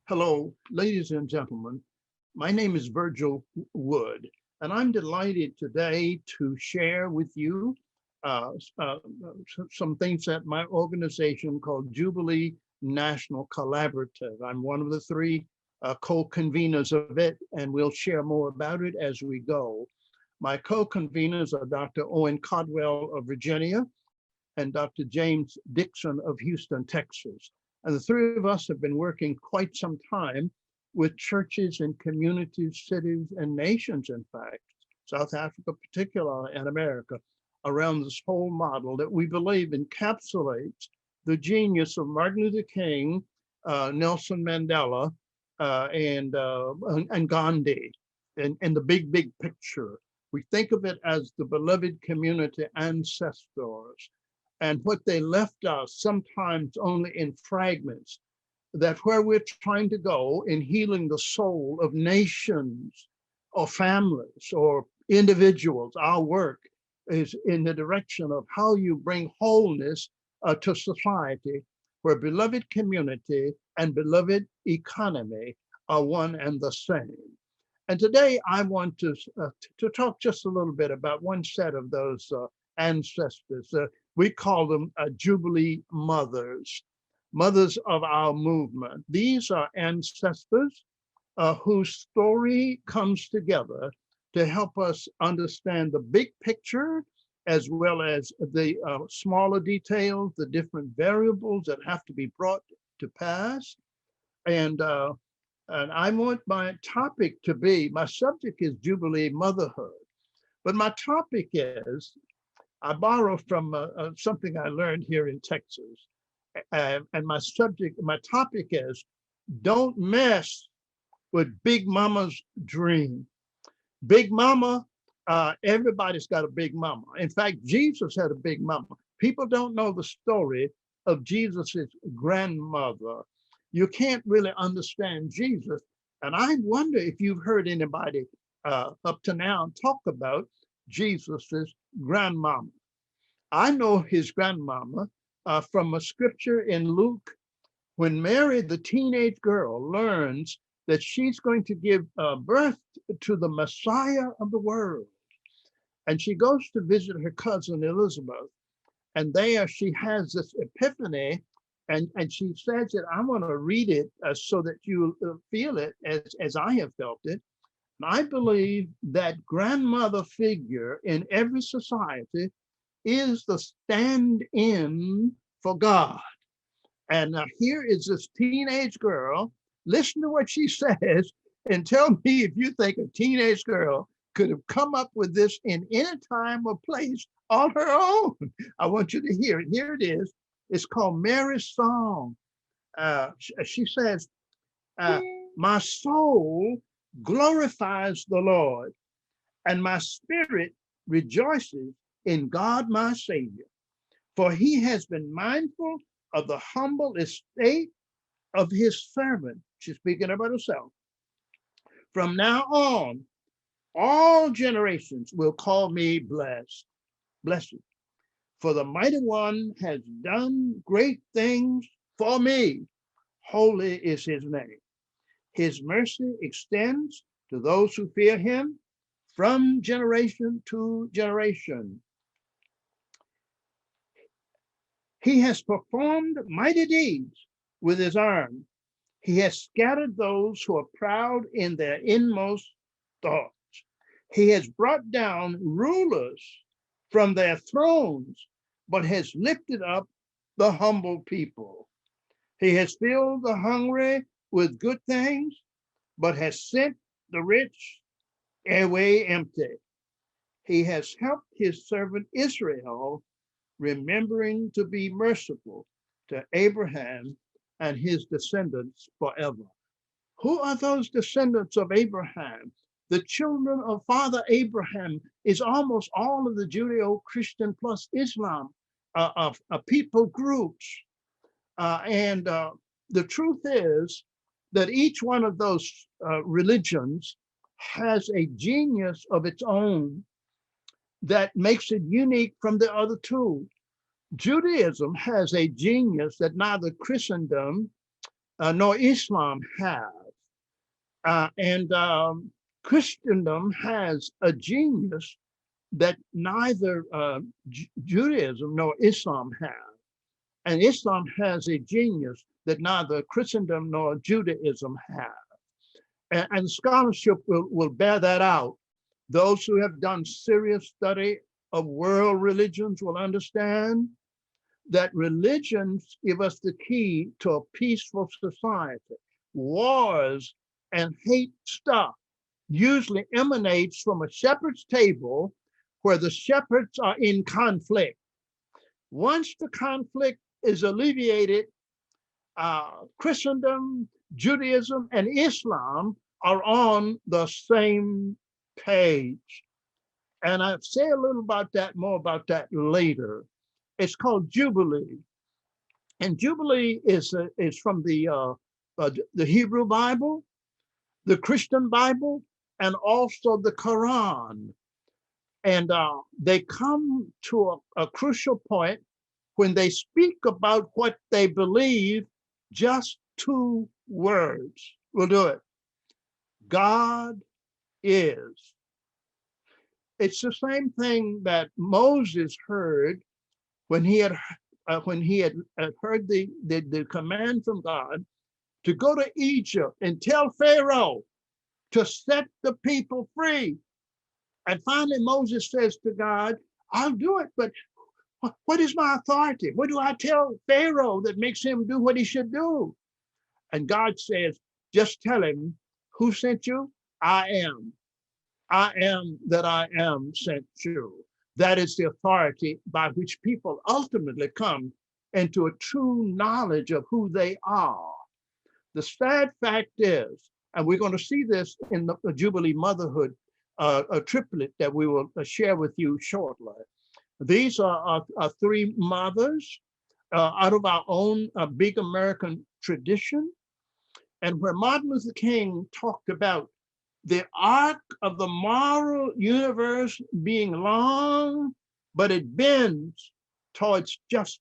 Hello, ladies and gentlemen. My name is Virgil Wood, and I'm delighted today to share with you uh, uh, some things at my organization called Jubilee National Collaborative. I'm one of the three co-conveners of it, and we'll share more about it as we go. My co-conveners are Dr. Owen Codwell of Virginia and Dr. James Dixon of Houston, Texas. And the three of us have been working quite some time with churches and communities, cities, and nations, in fact, South Africa, particularly, and America, around this whole model that we believe encapsulates the genius of Martin Luther King, Nelson Mandela, and Gandhi, and the big picture. We think of it as the beloved community ancestors and what they left us sometimes only in fragments, that where we're trying to go in healing the soul of nations or families or individuals, our work is in the direction of how you bring wholeness to society where beloved community and beloved economy are one and the same. And today I want to talk just a little bit about one set of those ancestors. We call them Jubilee mothers, mothers of our movement. These are ancestors whose story comes together to help us understand the big picture as well as the smaller details, the different variables that have to be brought to pass. And I want my topic to be, my subject is Jubilee Motherhood, but my topic is, I borrow from something I learned here in Texas. And my topic is, don't mess with Big Mama's dream. Big Mama, everybody's got a big mama. In fact, Jesus had a big mama. People don't know the story of Jesus's grandmother. You can't really understand Jesus. And I wonder if you've heard anybody up to now talk about Jesus's grandmama. I know his grandmama from a scripture in Luke when Mary, the teenage girl, learns that she's going to give birth to the Messiah of the world. And she goes to visit her cousin Elizabeth. And there she has this epiphany. And she says that I want to read it so that you feel it as I have felt it. And I believe that grandmother figure in every society is the stand-in for God. And here is this teenage girl. Listen to what she says and tell me if you think a teenage girl could have come up with this in any time or place on her own. I want you to hear it. Here it is. It's called Mary's Song. She says, my soul glorifies the Lord, and my spirit rejoices in God my Savior, for he has been mindful of the humble estate of his servant. She's speaking about herself. From now on, all generations will call me blessed. For the mighty one has done great things for me. Holy is his name. His mercy extends to those who fear him from generation to generation. He has performed mighty deeds with his arm. He has scattered those who are proud in their inmost thoughts. He has brought down rulers from their thrones, but has lifted up the humble people. He has filled the hungry with good things, but has sent the rich away empty. He has helped his servant Israel, remembering to be merciful to Abraham and his descendants forever. Who are those descendants of Abraham? The children of Father Abraham is almost all of the Judeo-Christian plus Islam people groups. And the truth is that each one of those religions has a genius of its own that makes it unique from the other two. Judaism has a genius that neither Christendom nor Islam have. And Christendom has a genius that neither Judaism nor Islam have. And Islam has a genius that neither Christendom nor Judaism have. And scholarship will bear that out. Those who have done serious study of world religions will understand that religions give us the key to a peaceful society. Wars and hate stuff usually emanates from a shepherd's table where the shepherds are in conflict. Once the conflict is alleviated, Christendom, Judaism, and Islam are on the same page. And I'll say a little about that, more about that later. It's called Jubilee. And Jubilee is from the Hebrew Bible, the Christian Bible, and also the Quran. And they come to a crucial point when they speak about what they believe, just two words will do it. God is. It's the same thing that Moses heard when he had heard the command from God to go to Egypt and tell Pharaoh to set the people free. And finally, Moses says to God, I'll do it, but what is my authority? What do I tell Pharaoh that makes him do what he should do? And God says, just tell him, who sent you? I am. I am that I am sent you. That is the authority by which people ultimately come into a true knowledge of who they are. The sad fact is, and we're going to see this in the Jubilee Motherhood, a triplet that we will share with you shortly. These are three mothers out of our own big American tradition. And where Martin Luther King talked about the arc of the moral universe being long, but it bends towards justice.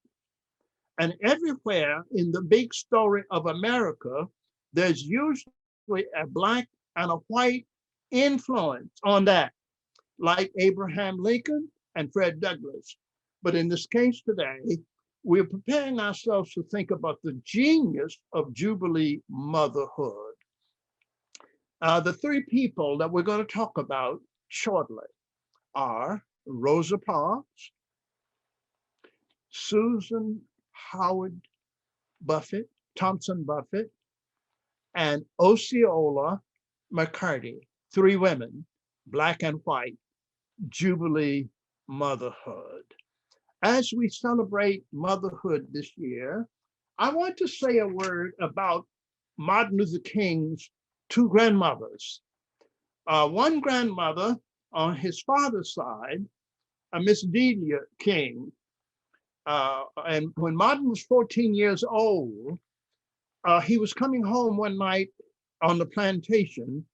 And everywhere in the big story of America, there's usually a Black and a white influence on that, like Abraham Lincoln and Fred Douglass. But in this case today, we're preparing ourselves to think about the genius of Jubilee Motherhood. The three people that we're going to talk about shortly are Rosa Parks, Susan Howard Buffett, Thompson Buffett, and Osceola McCarty, three women, Black and white, Jubilee Motherhood. As we celebrate motherhood this year, I want to say a word about Martin Luther King's two grandmothers. One grandmother on his father's side, Miss Delia King. And when Martin was 14 years old, he was coming home one night on the plantation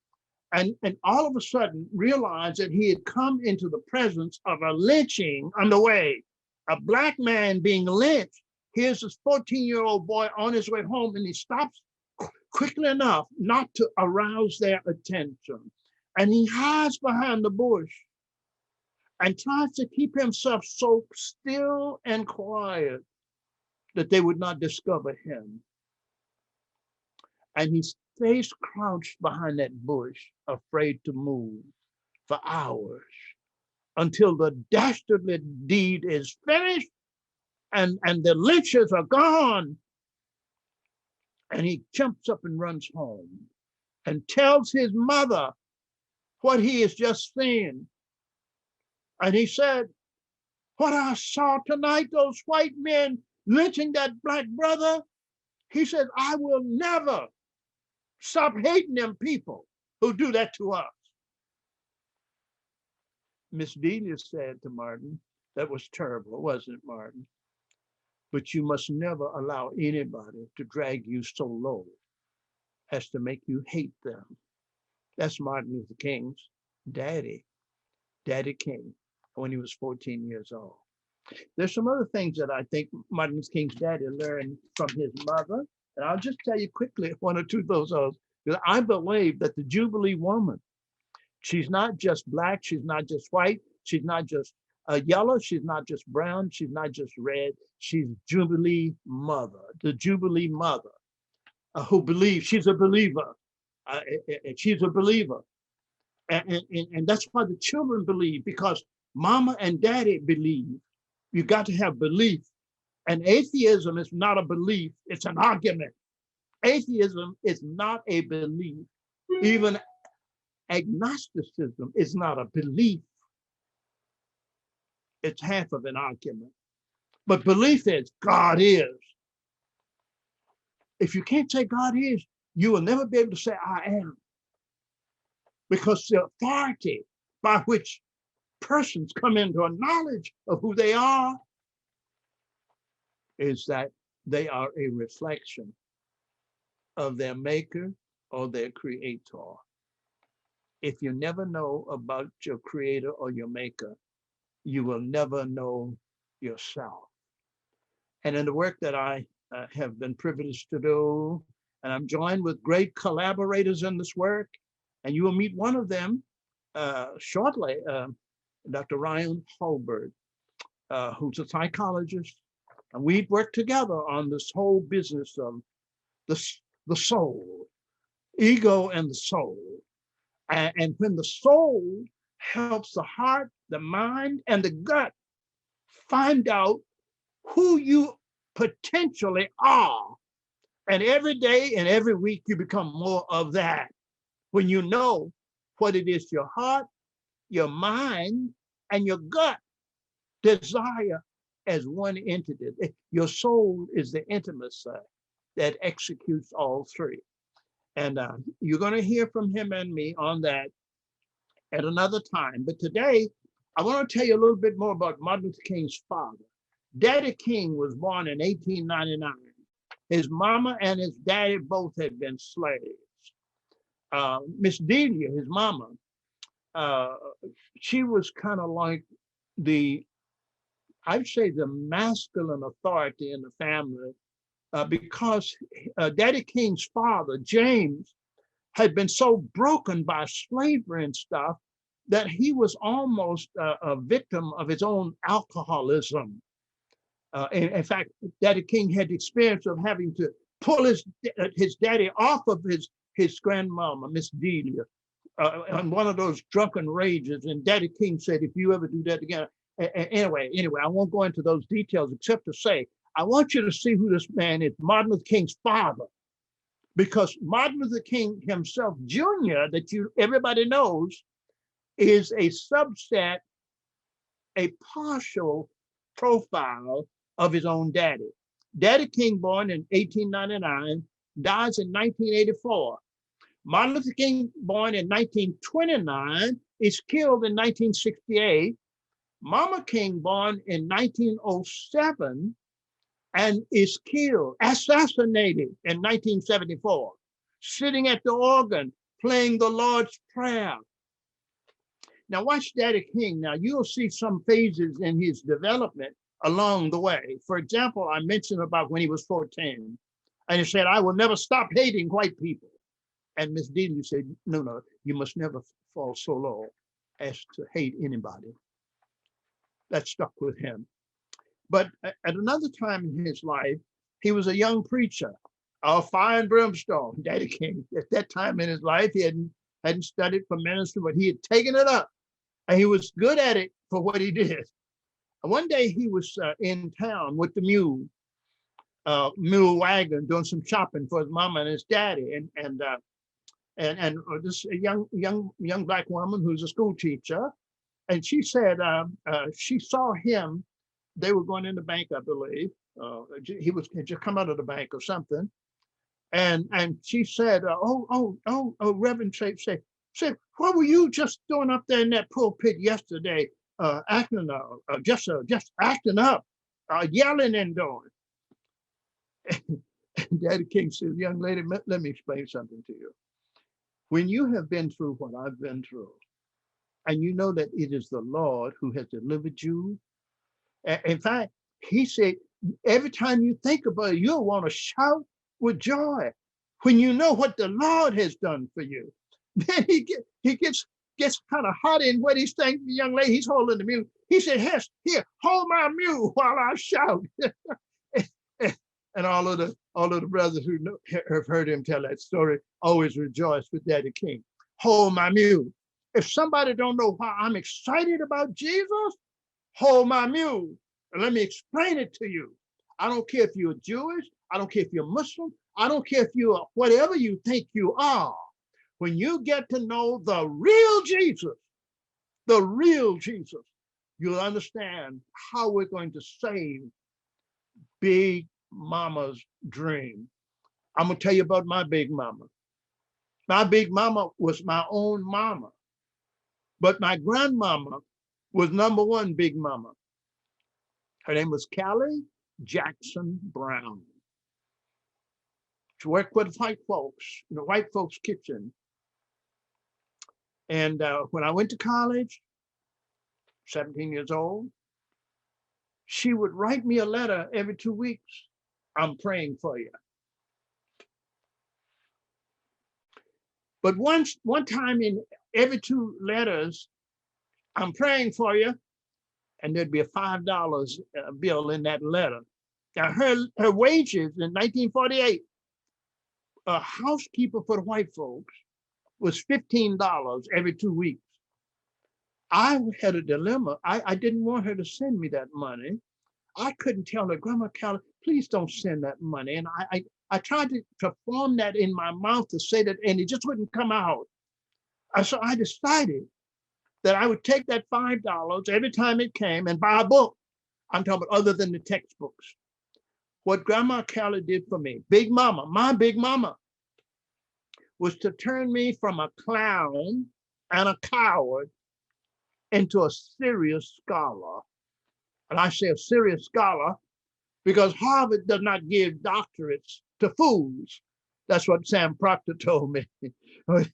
and all of a sudden realized that he had come into the presence of a lynching underway, a Black man being lynched. Here's this 14-year-old boy on his way home, and he stops quickly enough not to arouse their attention. And he hides behind the bush and tries to keep himself so still and quiet that they would not discover him. And he stays crouched behind that bush, afraid to move for hours until the dastardly deed is finished and the lynchers are gone. And he jumps up and runs home and tells his mother what he has just seen. And he said, what I saw tonight, those white men lynching that Black brother, he said, I will never stop hating them people who do that to us. Miss Delia said to Martin, that was terrible, wasn't it, Martin? But you must never allow anybody to drag you so low as to make you hate them. That's Martin Luther King's daddy, Daddy King, when he was 14 years old. There's some other things that I think Martin Luther King's daddy learned from his mother And I'll just tell you quickly one or two of those. Because I believe that the Jubilee woman, she's not just black, she's not just white, she's not just yellow, she's not just brown, she's not just red, she's Jubilee mother, the Jubilee mother who believes, she's a believer. She's a believer. And that's why the children believe, because mama and daddy believe. You got to have belief. And atheism is not a belief, it's an argument. Atheism is not a belief. Even agnosticism is not a belief. It's half of an argument. But belief is God is. If you can't say God is, you will never be able to say I am. Because the authority by which persons come into a knowledge of who they are is that they are a reflection of their maker or their creator. If you never know about your creator or your maker, you will never know yourself. And in the work that I have been privileged to do, and I'm joined with great collaborators in this work, and you will meet one of them shortly, Dr. Ryan Holberg, who's a psychologist. And we work together on this whole business of the soul, ego and the soul. And when the soul helps the heart, the mind, and the gut find out who you potentially are. And every day and every week, you become more of that. When you know what it is your heart, your mind, and your gut desire as one entity. Your soul is the intimacy that executes all three. And you're going to hear from him and me on that at another time. But today, I want to tell you a little bit more about Martin Luther King's father. Daddy King was born in 1899. His mama and his daddy both had been slaves. Miss Delia, his mama, she was kind of like I'd say the masculine authority in the family, because Daddy King's father, James, had been so broken by slavery and stuff that he was almost a victim of his own alcoholism. In fact, Daddy King had the experience of having to pull his daddy off of his grandmama, Miss Delia, on one of those drunken rages. And Daddy King said, if you ever do that again, anyway, I won't go into those details except to say, I want you to see who this man is, Martin Luther King's father. Because Martin Luther King himself, Jr., that everybody knows, is a subset, a partial profile of his own daddy. Daddy King, born in 1899, dies in 1984. Martin Luther King, born in 1929, is killed in 1968. Mama King, born in 1907, and is killed, assassinated in 1974, sitting at the organ, playing the Lord's Prayer. Now watch Daddy King. Now you'll see some phases in his development along the way. For example, I mentioned about when he was 14, and he said, I will never stop hating white people. And Miss Delia said, no, you must never fall so low as to hate anybody. That stuck with him. But at another time in his life, he was a young preacher, a fire and brimstone, Daddy King. At that time in his life, he hadn't studied for ministry, but he had taken it up. And he was good at it for what he did. And one day he was in town with the mule wagon, doing some shopping for his mama and his daddy. And this young black woman who's a school teacher. And she said she saw him. They were going in the bank, I believe. He had just come out of the bank or something. And she said, Reverend said, what were you just doing up there in that pulpit yesterday, just acting up, yelling and doing? And Daddy King said, young lady, let me explain something to you. When you have been through what I've been through, and you know that it is the Lord who has delivered you, in fact, he said, every time you think about it, you'll want to shout with joy when you know what the Lord has done for you. Then he gets kind of hot in what he's saying to the young lady. He's holding the mule. He said, here, hold my mule while I shout. And all of the brothers who have heard him tell that story always rejoice with Daddy King. Hold my mule. If somebody don't know why I'm excited about Jesus, hold my mule. And let me explain it to you. I don't care if you're Jewish. I don't care if you're Muslim. I don't care if you're whatever you think you are. When you get to know the real Jesus, you'll understand how we're going to save Big Mama's dream. I'm going to tell you about my Big Mama. My Big Mama was my own mama, but my grandmama was number one Big Mama. Her name was Callie Jackson Brown. She worked with white folks in the white folks' kitchen. And when I went to college, 17 years old, she would write me a letter every 2 weeks. I'm praying for you. But one time in every 2 letters, I'm praying for you, and there'd be a $5 bill in that letter. Now her wages in 1948, a housekeeper for the white folks, was $15 every 2 weeks. I had a dilemma. I didn't want her to send me that money. I couldn't tell her, Grandma Callie, please don't send that money. And I tried to form that in my mouth to say that, and it just wouldn't come out. So I decided that I would take that $5 every time it came and buy a book. I'm talking about other than the textbooks. What Grandma Callie did for me, Big Mama, my Big Mama, was to turn me from a clown and a coward into a serious scholar. And I say a serious scholar because Harvard does not give doctorates to fools. That's what Sam Proctor told me.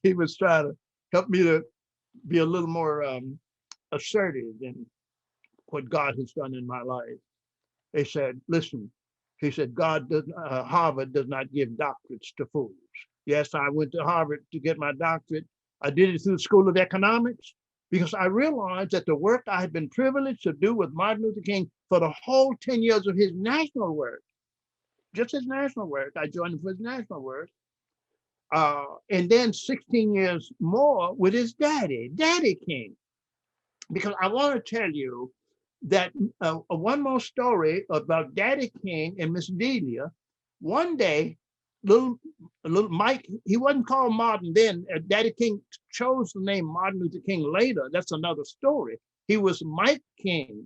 He was trying to help me to be a little more assertive in what God has done in my life. They said, listen, he said, Harvard does not give doctorates to fools. Yes, I went to Harvard to get my doctorate. I did it through the School of Economics because I realized that the work I had been privileged to do with Martin Luther King for the whole 10 years of his national work, just his national work, I joined him for his national work, and then 16 years more with his Daddy King. Because I want to tell you that one more story about Daddy King and Miss Delia. One day, little Mike, he wasn't called Martin then. Daddy King chose the name Martin Luther King later. That's another story. He was Mike King.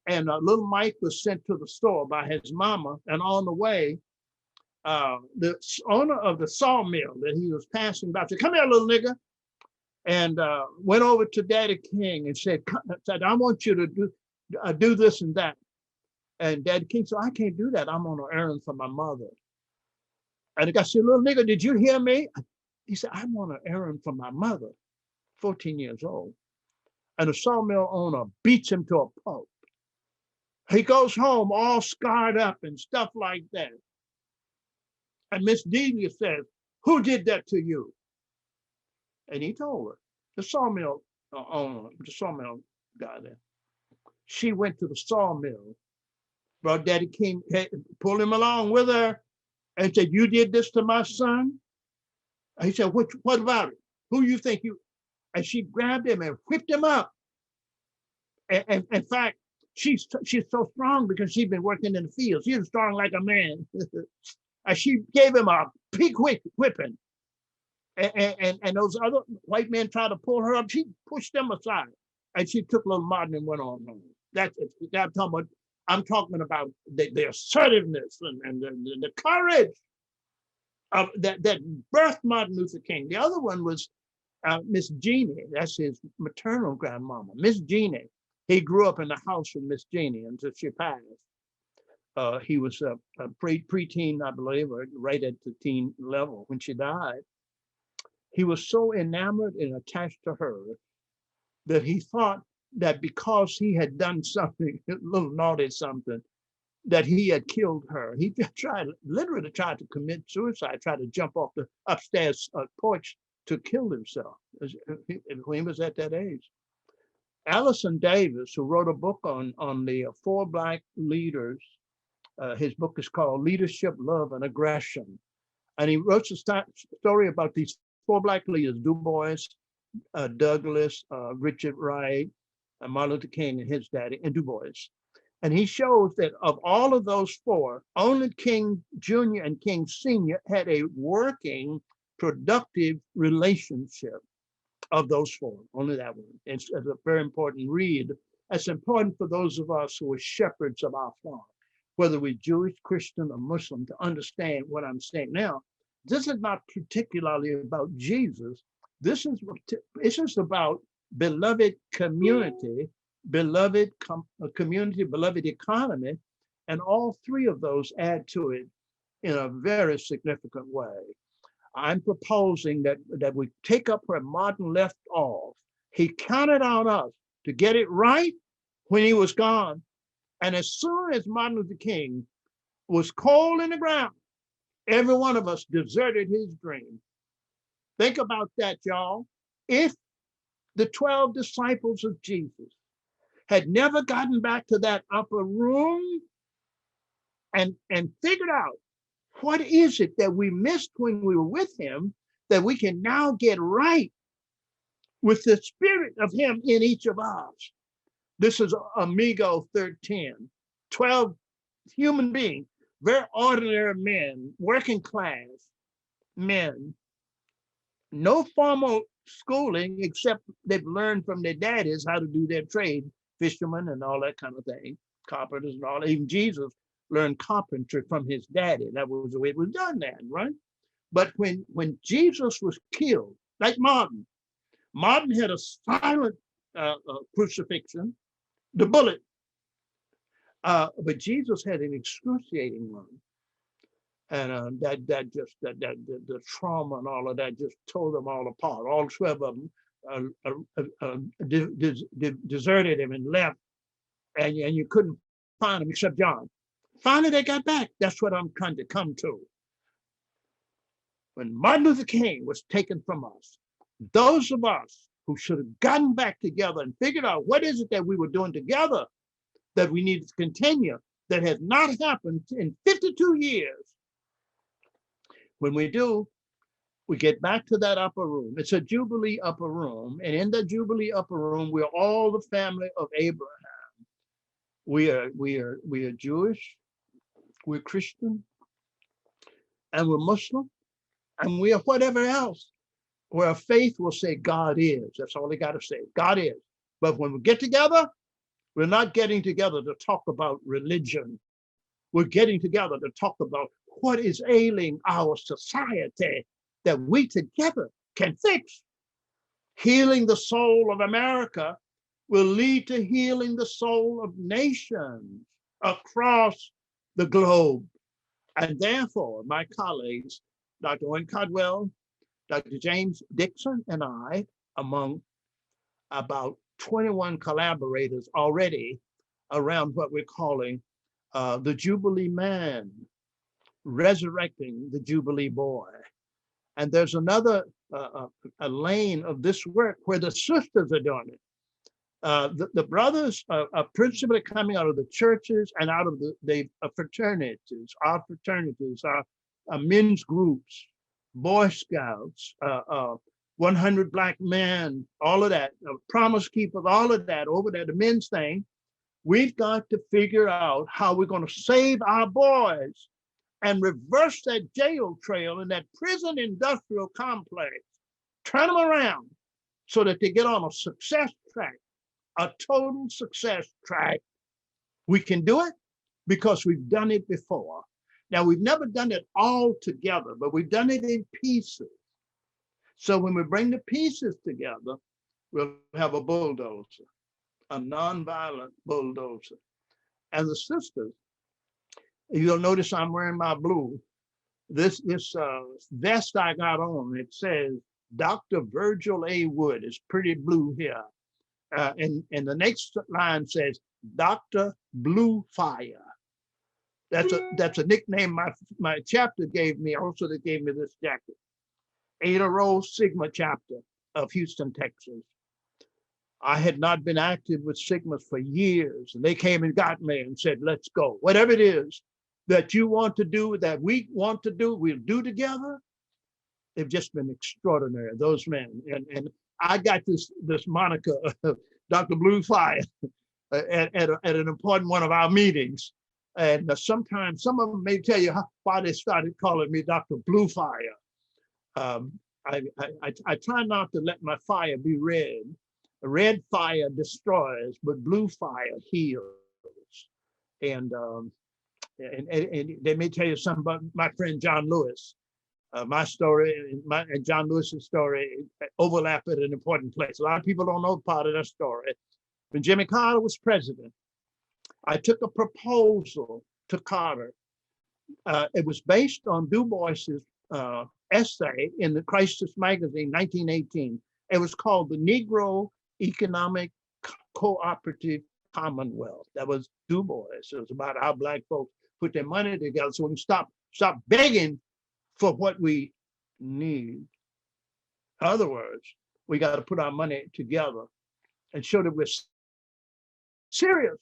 And little Mike was sent to the store by his mama. And on the way, the owner of the sawmill that he was passing by said, come here, little nigga. And went over to Daddy King and said, I want you to do this and that. And Daddy King said, I can't do that. I'm on an errand for my mother. And the guy said, little nigga, did you hear me? He said, I'm on an errand for my mother, 14 years old. And the sawmill owner beats him to a pulp. He goes home all scarred up and stuff like that. And Miss Delia says, who did that to you? And he told her, the sawmill owner, the sawmill guy there. She went to the sawmill, brought Daddy King, pulled him along with her, and said, you did this to my son? And he said, what about it? Who you think you? And she grabbed him and whipped him up. And in fact, she's so strong because she'd been working in the fields. She was strong like a man. And she gave him a big whipping. And those other white men tried to pull her up. She pushed them aside. And she took little Martin and went on home. I'm talking about the assertiveness and the courage of that birthed Martin Luther King. The other one was Miss Jeannie. That's his maternal grandmama, Miss Jeannie. He grew up in the house with Miss Jeannie until she passed. He was a preteen, I believe, or right at the teen level when she died. He was so enamored and attached to her that he thought that because he had done something, a little naughty something, that he had killed her. He literally tried to commit suicide, tried to jump off the upstairs porch to kill himself when he was at that age. Allison Davis, who wrote a book on the four Black leaders, his book is called Leadership, Love, and Aggression. And he wrote a story about these four Black leaders: Du Bois, Douglass, Richard Wright, Martin Luther King and his daddy, and Du Bois. And he shows that of all of those four, only King Jr. and King Sr. had a working, productive relationship of those four, only that one. It's a very important read. It's important for those of us who are shepherds of our flock, whether we're Jewish, Christian, or Muslim, to understand what I'm saying now. This is not particularly about Jesus. This is about beloved community, beloved community, beloved economy, and all three of those add to it in a very significant way. I'm proposing that we take up where Martin left off. He counted on us to get it right when he was gone. And as soon as Martin Luther King was cold in the ground, every one of us deserted his dream. Think about that, y'all. If the 12 disciples of Jesus had never gotten back to that upper room and figured out what is it that we missed when we were with him that we can now get right with the spirit of him in each of us. This is Amigo 13, 12 human beings, very ordinary men, working class men, no formal schooling except they've learned from their daddies how to do their trade, fishermen and all that kind of thing, carpenters and all. Even Jesus learned carpentry from his daddy. That was the way it was done then, right? But when Jesus was killed, like Martin had a silent crucifixion, the bullet, but Jesus had an excruciating one. And the trauma and all of that just tore them all apart. All 12 of them deserted him and left, and you couldn't find him except John. Finally, they got back. That's what I'm trying to come to. When Martin Luther King was taken from us, those of us who should have gotten back together and figured out what is it that we were doing together that we needed to continue, that has not happened in 52 years. When we do, we get back to that upper room. It's a Jubilee upper room. And in the Jubilee upper room, we're all the family of Abraham. We are Jewish, we're Christian, and we're Muslim, and we are whatever else, where faith will say God is. That's all they got to say, God is. But when we get together, we're not getting together to talk about religion. We're getting together to talk about what is ailing our society that we together can fix. Healing the soul of America will lead to healing the soul of nations across the globe. And therefore, my colleagues, Dr. Owen Codwell, Dr. James Dixon, and I, among about 21 collaborators already around what we're calling the Jubilee Man, resurrecting the Jubilee Boy. And there's another a lane of this work where the sisters are doing it. The brothers are principally coming out of the churches and out of the fraternities, our men's groups, Boy Scouts, 100 Black Men, all of that, Promise Keepers, all of that over there, the men's thing. We've got to figure out how we're going to save our boys and reverse that jail trail and that prison industrial complex, turn them around so that they get on a success track, a total success track. We can do it because we've done it before. Now, we've never done it all together, but we've done it in pieces. So when we bring the pieces together, we'll have a bulldozer, a nonviolent bulldozer. And the sisters, you'll notice I'm wearing my blue. This vest I got on, it says Dr. Virgil A. Wood. It's pretty blue here. And the next line says Dr. Blue Fire. That's a nickname my chapter gave me. Also, they gave me this jacket. Ada Rho Sigma chapter of Houston, Texas. I had not been active with Sigmas for years, and they came and got me and said, let's go. Whatever it is that you want to do, that we want to do, we'll do together. They've just been extraordinary, those men. And I got this moniker, Dr. Blue Fire, at an important one of our meetings. And sometimes some of them may tell you why they started calling me Dr. Blue Fire. I try not to let my fire be red. Red fire destroys, but blue fire heals. And they may tell you something about my friend John Lewis. My story and John Lewis's story overlap at an important place. A lot of people don't know part of that story. When Jimmy Carter was president, I took a proposal to Carter. It was based on Du Bois's essay in the Crisis magazine, 1918. It was called The Negro Economic Cooperative Commonwealth. That was Du Bois. It was about how Black folks put their money together so we can stop begging for what we need. In other words, we got to put our money together and show that we're serious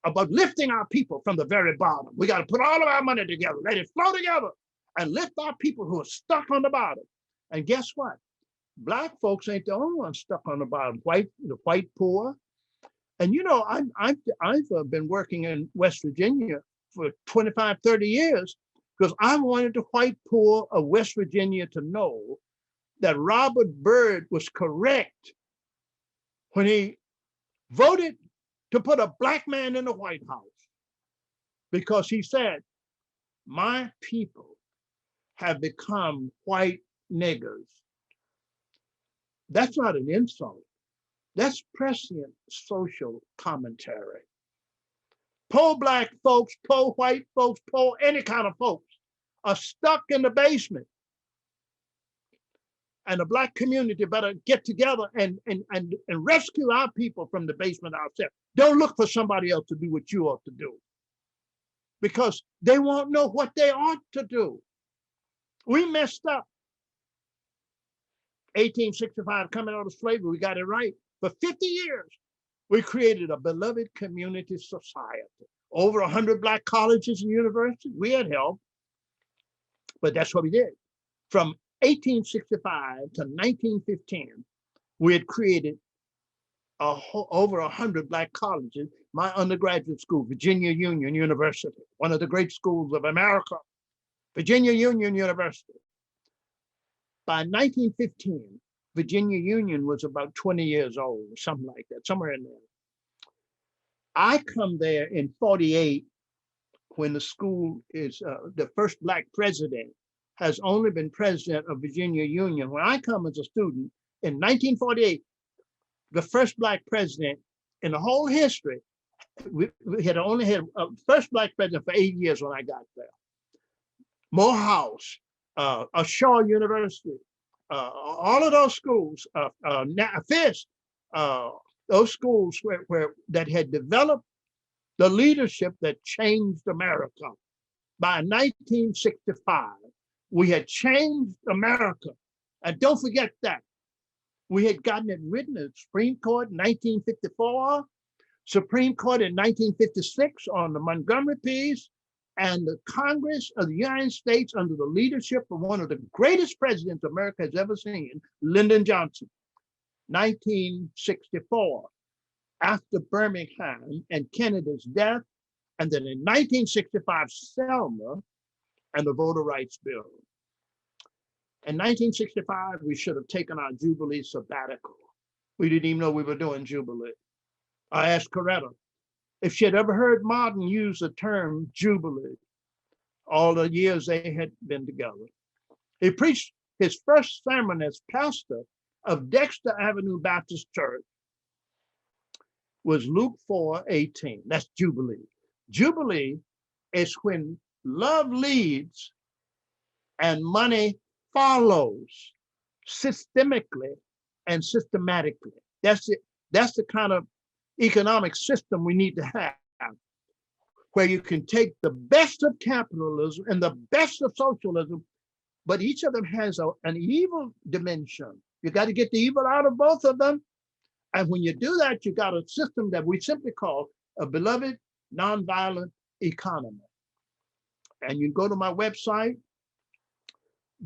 about lifting our people from the very bottom. We got to put all of our money together, let it flow together, and lift our people who are stuck on the bottom. And guess what? Black folks ain't the only ones stuck on the bottom. The white poor. And you know, I've been working in West Virginia for 25, 30 years because I wanted the white poor of West Virginia to know that Robert Byrd was correct when he voted to put a Black man in the White House, because he said, my people have become white niggers. That's not an insult. That's prescient social commentary. Poor Black folks, poor white folks, poor any kind of folks are stuck in the basement. And the Black community better get together and rescue our people from the basement ourselves. Don't look for somebody else to do what you ought to do, because they won't know what they ought to do. We messed up. 1865, coming out of slavery, we got it right. For 50 years, we created a beloved community society. Over 100 Black colleges and universities. We had help, but that's what we did. From 1865 to 1915, we had created over 100 Black colleges. My undergraduate school, Virginia Union University, one of the great schools of America, Virginia Union University. By 1915, Virginia Union was about 20 years old, something like that, somewhere in there. I come there in 48 when the school is, the first Black president has only been president of Virginia Union. When I come as a student in 1948, the first Black president in the whole history, we had only had a first Black president for 8 years when I got there. Morehouse, Shaw University, all of those schools, Fisk, those schools that had developed the leadership that changed America. By 1965, we had changed America. And don't forget that. We had gotten it written at Supreme Court in 1954, Supreme Court in 1956 on the Montgomery Peace, and the Congress of the United States under the leadership of one of the greatest presidents America has ever seen, Lyndon Johnson, 1964, after Birmingham and Kennedy's death, and then in 1965, Selma and the Voter Rights Bill. In 1965, we should have taken our Jubilee sabbatical. We didn't even know we were doing Jubilee. I asked Coretta if she had ever heard Martin use the term Jubilee, all the years they had been together. He preached his first sermon as pastor of Dexter Avenue Baptist Church was Luke 4:18. That's Jubilee. Jubilee is when love leads and money follows systemically and systematically. That's it. That's the kind of economic system we need to have, where you can take the best of capitalism and the best of socialism, but each of them has an evil dimension. You got to get the evil out of both of them. And when you do that, you got a system that we simply call a beloved nonviolent economy. And you go to my website,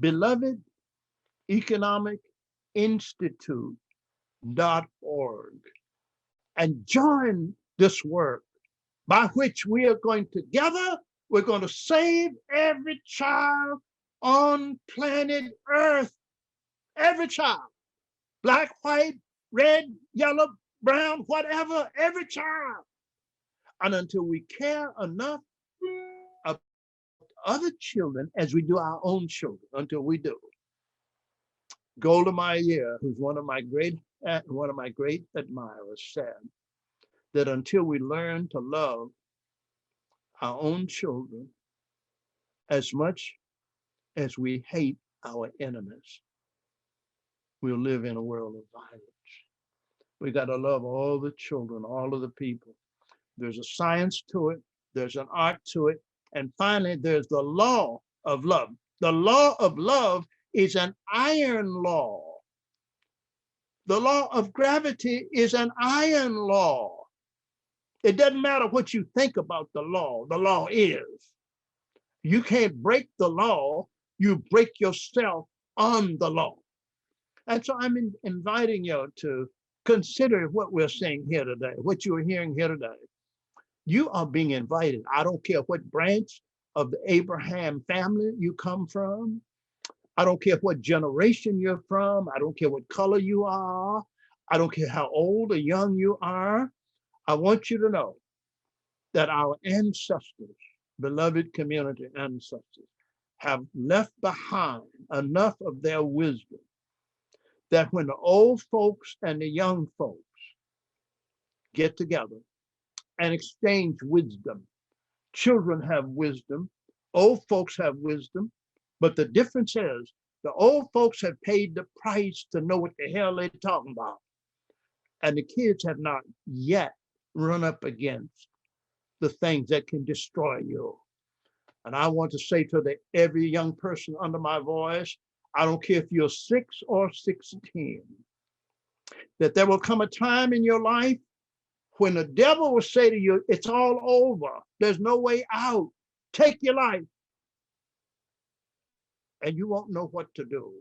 Beloved Economic Institute.org, and join this work by which we are going together, we're going to save every child on planet Earth, every child, black, white, red, yellow, brown, whatever, every child. And until we care enough of other children as we do our own children, until we do. Golda Meir, who's one of my great admirers, said that until we learn to love our own children as much as we hate our enemies, we'll live in a world of violence. We got to love all the children, all of the people. There's a science to it, there's an art to it, and finally, there's the law of love. The law of love is an iron law. The law of gravity is an iron law. It doesn't matter what you think about the law is. You can't break the law, you break yourself on the law. And so I'm inviting you to consider what we're saying here today, what you are hearing here today. You are being invited. I don't care what branch of the Abraham family you come from. I don't care what generation you're from. I don't care what color you are. I don't care how old or young you are. I want you to know that our ancestors, beloved community ancestors, have left behind enough of their wisdom that when the old folks and the young folks get together and exchange wisdom, children have wisdom, old folks have wisdom, but the difference is the old folks have paid the price to know what the hell they're talking about. And the kids have not yet run up against the things that can destroy you. And I want to say to every young person under my voice, I don't care if you're 6 or 16, that there will come a time in your life when the devil will say to you, it's all over. There's no way out. Take your life. And you won't know what to do.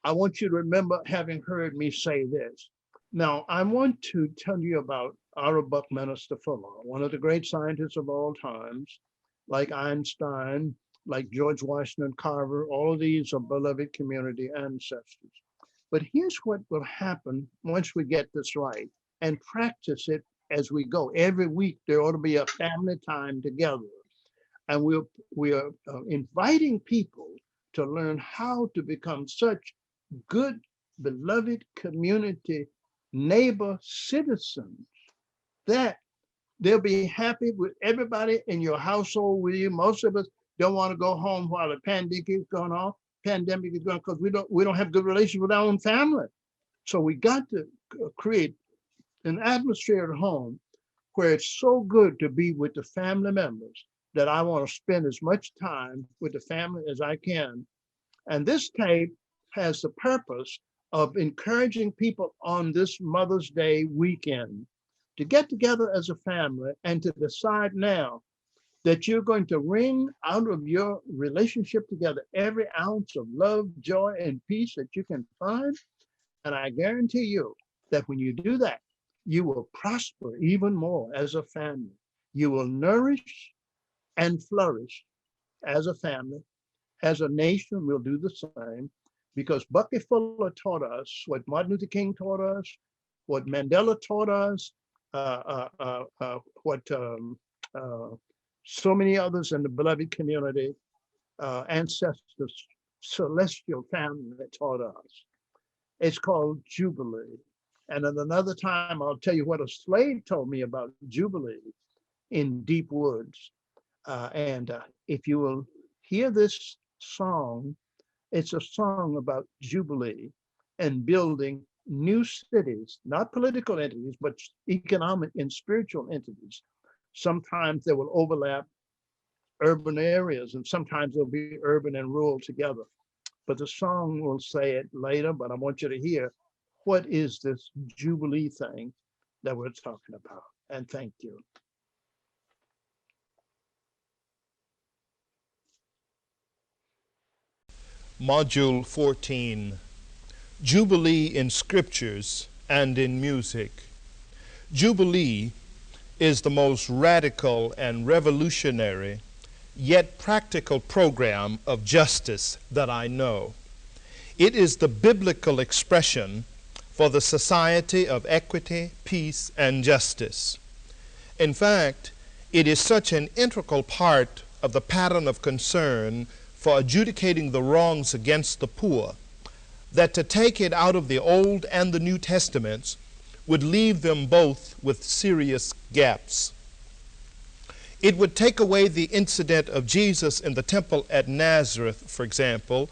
I want you to remember having heard me say this. Now, I want to tell you about Ara Buckminster Fuller, one of the great scientists of all times, like Einstein, like George Washington Carver. All of these are beloved community ancestors. But here's what will happen once we get this right and practice it as we go. Every week, there ought to be a family time together. And we are inviting people to learn how to become such good, beloved community neighbor citizens that they'll be happy with everybody in your household with you. Most of us don't want to go home while the pandemic is going on. Pandemic is going because we don't have good relations with our own family. So we got to create an atmosphere at home where it's so good to be with the family members that I want to spend as much time with the family as I can. And this tape has the purpose of encouraging people on this Mother's Day weekend to get together as a family and to decide now that you're going to wring out of your relationship together every ounce of love, joy, and peace that you can find. And I guarantee you that when you do that, you will prosper even more as a family. You will nourish and flourish as a family. As a nation, we'll do the same, because Bucky Fuller taught us what Martin Luther King taught us, what Mandela taught us, what so many others in the beloved community, ancestors, celestial family taught us. It's called Jubilee. And at another time, I'll tell you what a slave told me about Jubilee in deep woods. If you will hear this song, it's a song about Jubilee and building new cities, not political entities, but economic and spiritual entities, Sometimes they will overlap urban areas, and sometimes they'll be urban and rural together. But the song will say it later, but I want you to hear, what is this Jubilee thing that we're talking about? And thank you. Module 14, Jubilee in Scriptures and in Music. Jubilee is the most radical and revolutionary, yet practical program of justice that I know. It is the biblical expression for the society of equity, peace, and justice. In fact, it is such an integral part of the pattern of concern for adjudicating the wrongs against the poor that to take it out of the Old and the New Testaments would leave them both with serious gaps. It would take away the incident of Jesus in the temple at Nazareth, for example,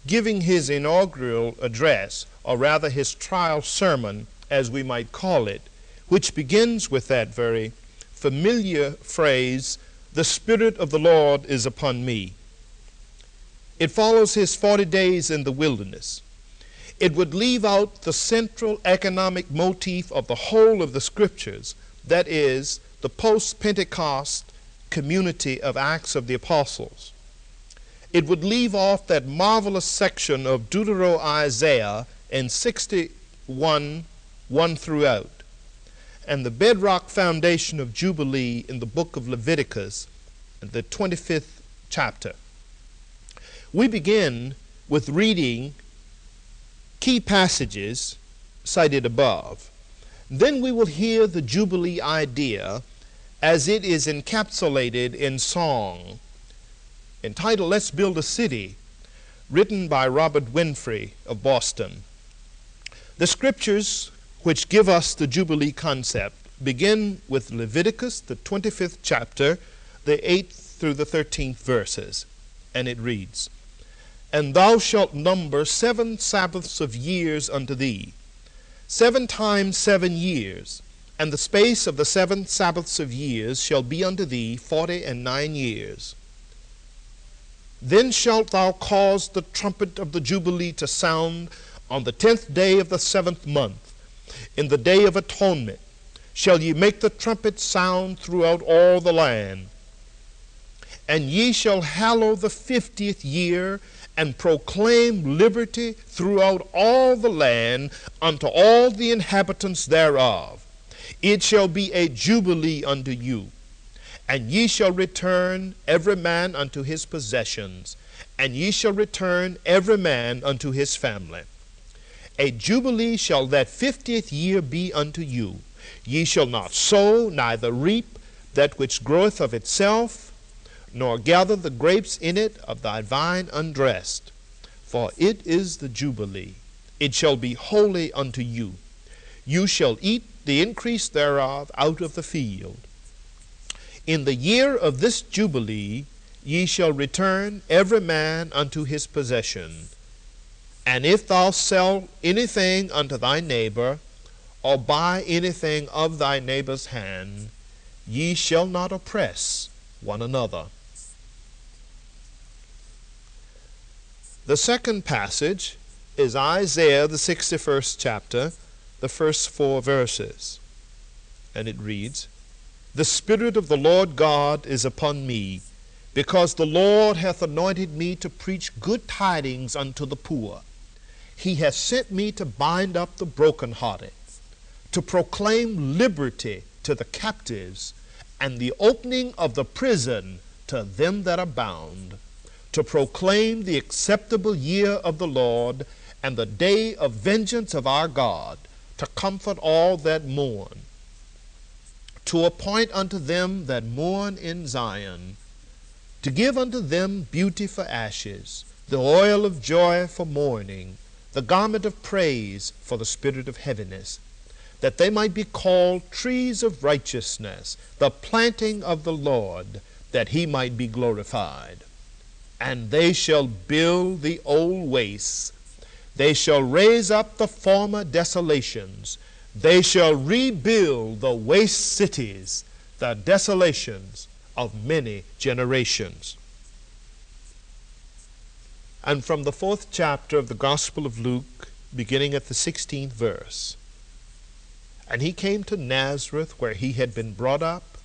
giving his inaugural address, or rather his trial sermon, as we might call it, which begins with that very familiar phrase, "The Spirit of the Lord is upon me." It follows his 40 days in the wilderness. It would leave out the central economic motif of the whole of the Scriptures, that is, the post-Pentecost community of Acts of the Apostles. It would leave off that marvelous section of Deutero-Isaiah in 61, 1 throughout, and the bedrock foundation of Jubilee in the book of Leviticus, the 25th chapter. We begin with reading key passages cited above. Then we will hear the Jubilee idea as it is encapsulated in song, entitled "Let's Build a City," written by Robert Winfrey of Boston. The scriptures which give us the Jubilee concept begin with Leviticus, the 25th chapter, the 8th through the 13th verses, and it reads, "And thou shalt number 7 Sabbaths of years unto thee, 7 times 7 years, and the space of the 7 Sabbaths of years shall be unto thee 49 years. Then shalt thou cause the trumpet of the Jubilee to sound on the 10th day of the 7th month, in the day of atonement shall ye make the trumpet sound throughout all the land. And ye shall hallow the 50th year, and proclaim liberty throughout all the land unto all the inhabitants thereof. It shall be a jubilee unto you. And ye shall return every man unto his possessions, and ye shall return every man unto his family. A jubilee shall that 50th year be unto you. Ye shall not sow, neither reap that which groweth of itself, nor gather the grapes in it of thy vine undressed. For it is the Jubilee. It shall be holy unto you. You shall eat the increase thereof out of the field. In the year of this Jubilee ye shall return every man unto his possession. And if thou sell anything unto thy neighbor, or buy anything of thy neighbor's hand, ye shall not oppress one another." The second passage is Isaiah, the 61st chapter, the first 4 verses. And it reads, "The Spirit of the Lord God is upon me, because the Lord hath anointed me to preach good tidings unto the poor. He hath sent me to bind up the brokenhearted, to proclaim liberty to the captives, and the opening of the prison to them that are bound, to proclaim the acceptable year of the Lord, and the day of vengeance of our God, to comfort all that mourn, to appoint unto them that mourn in Zion, to give unto them beauty for ashes, the oil of joy for mourning, the garment of praise for the spirit of heaviness, that they might be called trees of righteousness, the planting of the Lord, that he might be glorified. And they shall build the old wastes. They shall raise up the former desolations. They shall rebuild the waste cities. the desolations of many generations. And from the 4th chapter of the Gospel of Luke, beginning at the 16th verse, and he came to Nazareth, where he had been brought up,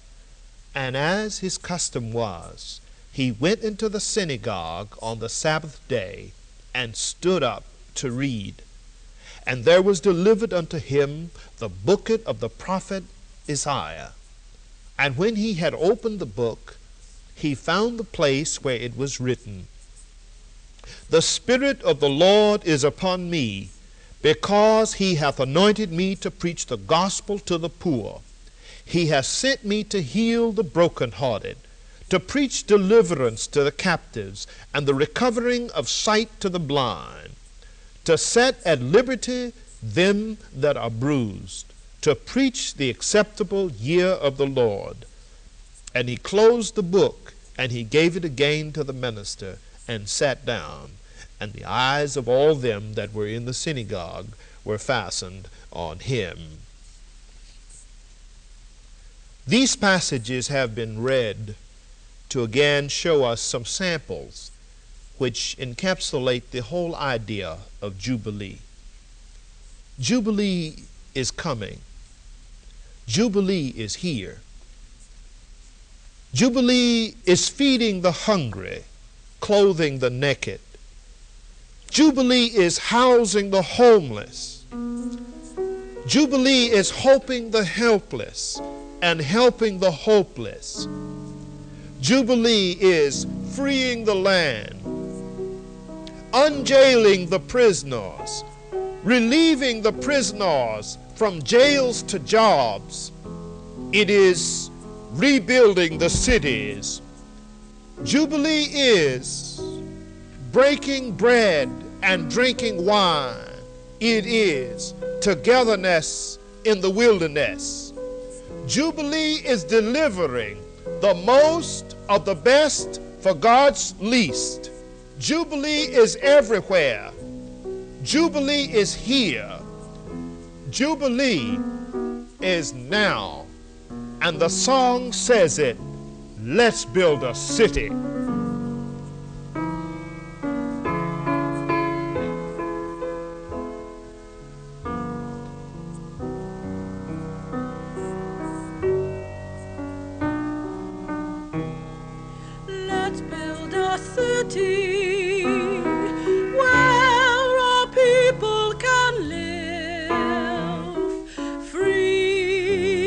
and as his custom was, he went into the synagogue on the Sabbath day, and stood up to read. And there was delivered unto him the booklet of the prophet Isaiah. And when he had opened the book, he found the place where it was written, The Spirit of the Lord is upon me, because he hath anointed me to preach the gospel to the poor. He hath sent me to heal the brokenhearted, to preach deliverance to the captives, and the recovering of sight to the blind, to set at liberty them that are bruised, to preach the acceptable year of the Lord. And he closed the book, and he gave it again to the minister, and sat down. And the eyes of all them that were in the synagogue were fastened on him. These passages have been read to again show us some samples which encapsulate the whole idea of Jubilee. Jubilee is coming. Jubilee is here. Jubilee is feeding the hungry, clothing the naked. Jubilee is housing the homeless. Jubilee is hoping the helpless and helping the hopeless. Jubilee is freeing the land, unjailing the prisoners, relieving the prisoners from jails to jobs. It is rebuilding the cities. Jubilee is breaking bread and drinking wine. It is togetherness in the wilderness. Jubilee is delivering the most of the best for God's least. Jubilee is everywhere. Jubilee is here. Jubilee is now. And the song says it, let's build a city. Let's build a city where our people can live free,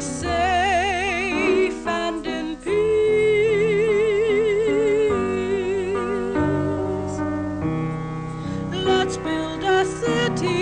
safe, and in peace. Let's build a city